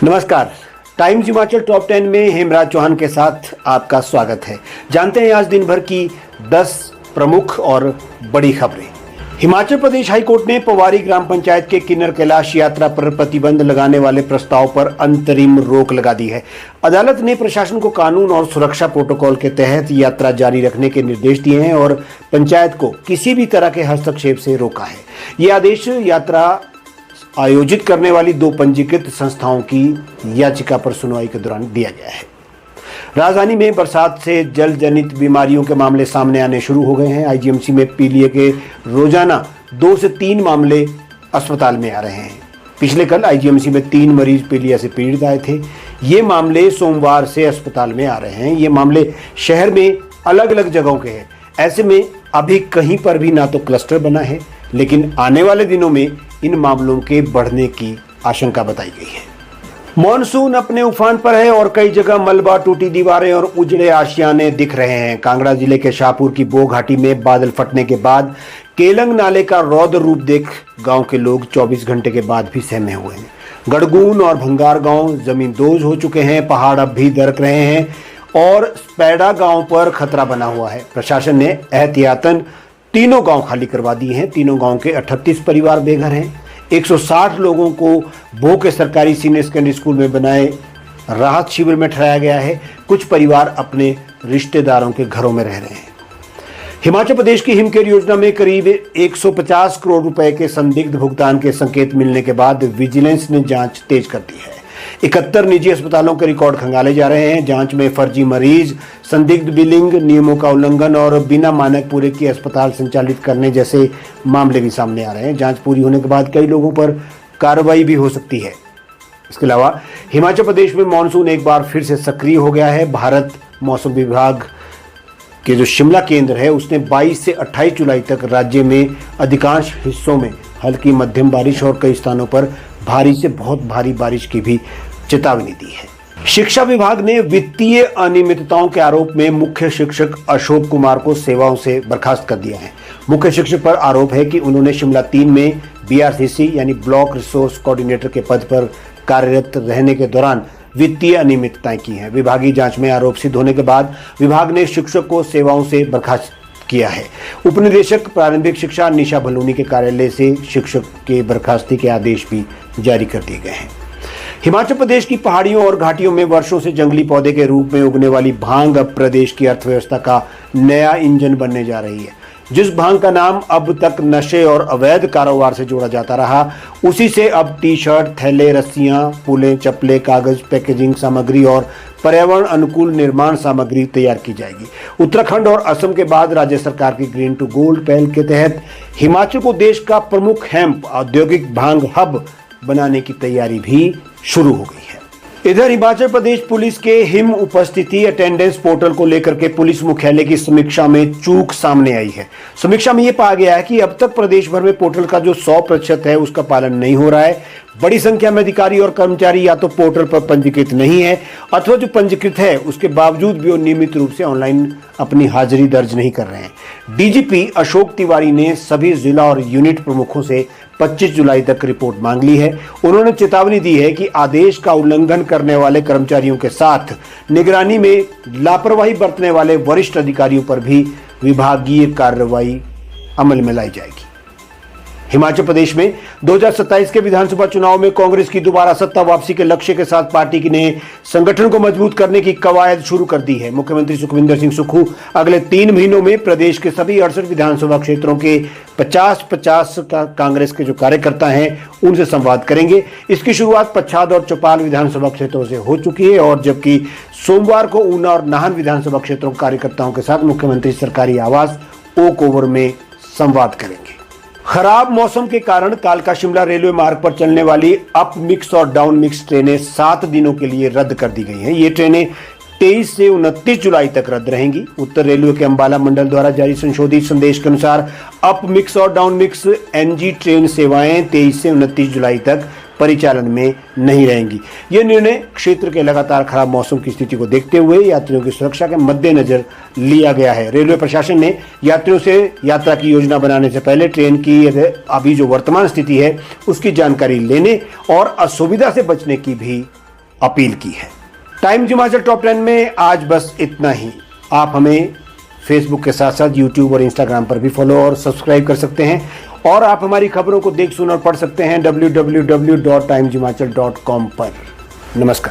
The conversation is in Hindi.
नमस्कार। टाइम्स हिमाचल टॉप 10 में हेमराज चौहान के साथ आपका स्वागत है। जानते हैं आज दिन भर की 10 प्रमुख और बड़ी खबरें। हिमाचल प्रदेश हाईकोर्ट ने पवारी ग्राम पंचायत के किन्नर कैलाश यात्रा पर प्रतिबंध लगाने वाले प्रस्ताव पर अंतरिम रोक लगा दी है। अदालत ने प्रशासन को कानून और सुरक्षा प्रोटोकॉल के तहत यात्रा जारी रखने के निर्देश दिए हैं और पंचायत को किसी भी तरह के हस्तक्षेप से रोका है। ये आदेश यात्रा आयोजित करने वाली 2 पंजीकृत संस्थाओं की याचिका पर सुनवाई के दौरान दिया गया है। राजधानी में बरसात से जल जनित बीमारियों के मामले सामने आने शुरू हो गए हैं। आईजीएमसी में पीलिया के रोजाना 2 से 3 मामले अस्पताल में आ रहे हैं। पिछले कल आईजीएमसी में 3 मरीज पीलिया से पीड़ित आए थे। ये मामले सोमवार से अस्पताल में आ रहे हैं। ये मामले शहर में अलग अलग जगहों के हैं। ऐसे में अभी कहीं पर भी ना तो क्लस्टर बना है, लेकिन आने वाले दिनों में इन मामलों के बढ़ने की आशंका बताई गई है। मॉनसून अपने उफान पर है और कई जगह मलबा, टूटी दीवारें और उजड़े आशियाने दिख रहे हैं। कांगड़ा जिले के शाहपुर की बो घाटी में बादल फटने के बाद केलंग नाले का रौद्र रूप देख गांव के लोग 24 घंटे के बाद भी सहमे हुए हैं। गड़गून और भंगार गांव जमींदोज हो चुके हैं। पहाड़ अब भी दरक रहे हैं और स्पैडा गांव पर खतरा बना हुआ है। प्रशासन ने एहतियातन तीनों गांव खाली करवा दिए हैं। तीनों गांव के 38 परिवार बेघर हैं। 160 लोगों को भो के सरकारी सीनियर सेकेंडरी स्कूल में बनाए राहत शिविर में ठहराया गया है। कुछ परिवार अपने रिश्तेदारों के घरों में रह रहे हैं। हिमाचल प्रदेश की हिमकेयर योजना में करीब 150 करोड़ रुपए के संदिग्ध भुगतान के संकेत मिलने के बाद विजिलेंस ने जांच तेज कर दी है। 71 निजी अस्पतालों के रिकॉर्ड खंगाले जा रहे हैं। जांच में फर्जी मरीज, संदिग्ध बिलिंग, नियमों का उल्लंघन और बिना मानक पूरे किए अस्पताल संचालित करने जैसे मामले भी सामने आ रहे हैं। जांच पूरी होने के बाद कई लोगों पर कार्रवाई भी हो सकती है। इसके अलावा हिमाचल प्रदेश में मानसून एक बार फिर से सक्रिय हो गया है। भारत मौसम विभाग के जो शिमला केंद्र है उसने 22 से 28 जुलाई तक राज्य में अधिकांश हिस्सों में हल्की मध्यम बारिश और कई स्थानों पर भारी से बहुत भारी बारिश की भी चेतावनी दी है। शिक्षा विभाग ने वित्तीय अनियमितताओं के आरोप में मुख्य शिक्षक अशोक कुमार को सेवाओं से बर्खास्त कर दिया है। मुख्य शिक्षक पर आरोप है कि उन्होंने शिमला 3 में बीआरसीसी यानी ब्लॉक रिसोर्स कोऑर्डिनेटर के पद पर कार्यरत रहने के दौरान वित्तीय अनियमितताएं की हैं। विभागीय जांच में आरोप सिद्ध होने के बाद विभाग ने शिक्षक को सेवाओं से बर्खास्त किया है। उपनिदेशक प्रारंभिक शिक्षा निशा भलूनी के कार्यालय से शिक्षक के बर्खास्ती के आदेश भी जारी कर दिए गए हैं। हिमाचल प्रदेश की पहाड़ियों और घाटियों में वर्षों से जंगली पौधे के रूप में उगने वाली भांग अब प्रदेश की अर्थव्यवस्था का नया इंजन बनने जा रही है। जिस भांग का नाम अब तक नशे और अवैध कारोबार से जोड़ा जाता रहा, उसी से अब टी-शर्ट, थैले, रस्सियां, पुलें, चप्पलें, कागज, पैकेजिंग सामग्री और पर्यावरण अनुकूल निर्माण सामग्री तैयार की जाएगी। उत्तराखंड और असम के बाद राज्य सरकार की ग्रीन टू गोल्ड पहल के तहत हिमाचल को देश का प्रमुख हेम्प औद्योगिक भांग हब बनाने की तैयारी भी शुरू हो गई है। इधर हिमाचल प्रदेश पुलिस के हिम उपस्थिति अटेंडेंस पोर्टल को लेकर के पुलिस मुख्यालय की समीक्षा में चूक सामने आई है। समीक्षा में यह पाया गया है कि अब तक प्रदेश भर में पोर्टल का जो 100% है उसका पालन नहीं हो रहा है। बड़ी संख्या में अधिकारी और कर्मचारी या तो पोर्टल पर पंजीकृत नहीं है अथवा जो पंजीकृत है उसके बावजूद भी वो नियमित रूप से ऑनलाइन अपनी हाजिरी दर्ज नहीं कर रहे हैं। डीजीपी अशोक तिवारी ने सभी जिला और यूनिट प्रमुखों से 25 जुलाई तक रिपोर्ट मांग ली है। उन्होंने चेतावनी दी है कि आदेश का उल्लंघन करने वाले कर्मचारियों के साथ निगरानी में लापरवाही बरतने वाले वरिष्ठ अधिकारियों पर भी विभागीय कार्रवाई अमल में लाई जाएगी। हिमाचल प्रदेश में 2027 के विधानसभा चुनाव में कांग्रेस की दोबारा सत्ता वापसी के लक्ष्य के साथ पार्टी ने संगठन को मजबूत करने की कवायद शुरू कर दी है। मुख्यमंत्री सुखविंदर सिंह सुक्खू अगले 3 महीनों में प्रदेश के सभी 68 विधानसभा क्षेत्रों के 50-50 कांग्रेस के जो कार्यकर्ता हैं उनसे संवाद करेंगे। इसकी शुरुआत पच्छाद और चौपाल विधानसभा क्षेत्रों से हो चुकी है और जबकि सोमवार को ऊना और नाहन विधानसभा क्षेत्रों के कार्यकर्ताओं के साथ मुख्यमंत्री सरकारी आवास ओक ओवर में संवाद करेंगे। खराब मौसम के कारण कालका शिमला रेलवे मार्ग पर चलने वाली अप मिक्स और डाउन मिक्स ट्रेनें 7 दिनों के लिए रद्द कर दी गई हैं। ये ट्रेनें 23 से 29 जुलाई तक रद्द रहेंगी। उत्तर रेलवे के अंबाला मंडल द्वारा जारी संशोधित संदेश के अनुसार अप मिक्स और डाउन मिक्स एनजी ट्रेन सेवाएं 23 से 29 जुलाई तक परिचालन में नहीं रहेंगी। यह निर्णय क्षेत्र के लगातार खराब मौसम की स्थिति को देखते हुए यात्रियों की सुरक्षा के मद्देनजर लिया गया है। रेलवे प्रशासन ने यात्रियों से यात्रा की योजना बनाने से पहले ट्रेन की अभी जो वर्तमान स्थिति है उसकी जानकारी लेने और असुविधा से बचने की भी अपील की है। टाइम्स हिमाचल टॉप 10 में आज बस इतना ही। आप हमें फेसबुक के साथ साथ यूट्यूब और इंस्टाग्राम पर भी फॉलो और सब्सक्राइब कर सकते हैं और आप हमारी खबरों को देख सुन और पढ़ सकते हैं www.timeshimachal.com पर। नमस्कार।